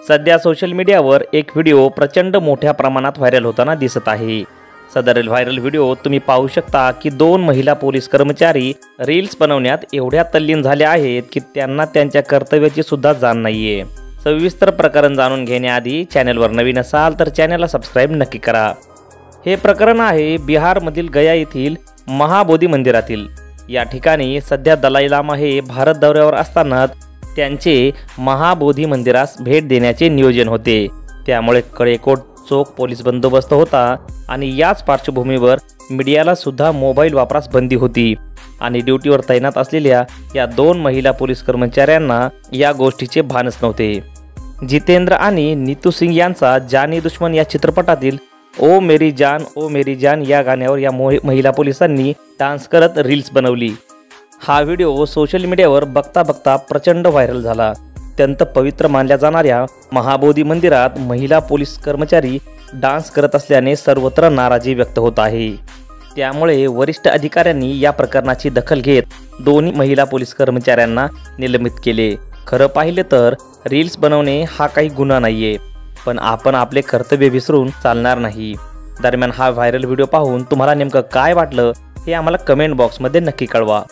सध्या सोशल मीडियावर एक व्हिडिओ प्रचंड मोठ्या प्रमाणात व्हायरल होताना दिसत आहे। सदर व्हायरल व्हिडिओ तुम्ही पाहू शकता की दोन महिला पोलीस कर्मचारी रील्स बनवण्यात एवढ्या तल्लीन झाल्या आहेत की त्यांना त्यांच्या कर्तव्याची सुद्धा जाण नाहीये। सविस्तर प्रकरण जाणून घेण्याआधी चॅनलवर नवीन असाल तर चॅनलला सबस्क्राइब नक्की करा। हे प्रकरण आहे बिहारमधील गया येथील महाबोधी मंदिरातील। या ठिकाणी सध्या दलाई लामा हे भारत दौऱ्यावर असताना त्यांचे महाबोधी मंदिरास भेट देण्याचे नियोजन होते। त्यामुळे कडेकोट चोख पोलीस बंदोबस्त होता आणि याच पार्श्वभूमीवर मीडियाला सुद्धा मोबाईल वापरास बंदी होती आणि ड्युटीवर तैनात असलेल्या या दोन महिला पोलीस कर्मचाऱ्यांना या गोष्टीचे भानच नव्हते। जितेंद्र आणि नीतू सिंग यांचा जानी दुश्मन या चित्रपटातील ओ मेरी जान या गाण्यावर या महिला पोलिसांनी डान्स करत रील्स बनवली। हा व्हिडिओ सोशल मीडियावर बघता बघता प्रचंड व्हायरल झाला। अत्यंत पवित्र मानल्या जाणाऱ्या महाबोधी मंदिरात महिला पोलीस कर्मचारी डान्स करत असल्याने सर्वत्र नाराजी व्यक्त होत आहे। त्यामुळे वरिष्ठ अधिकाऱ्यांनी या प्रकरणाची दखल घेत दोन्ही महिला पोलीस कर्मचाऱ्यांना निलंबित केले। खरं पाहिले तर रील्स बनवणे हा काही गुन्हा नाहीये, पण आपण आपले कर्तव्य विसरून चालणार नाही। दरम्यान हा व्हायरल व्हिडिओ पाहून तुम्हाला नेमकं काय वाटलं हे आम्हाला कमेंट बॉक्समध्ये नक्की कळवा।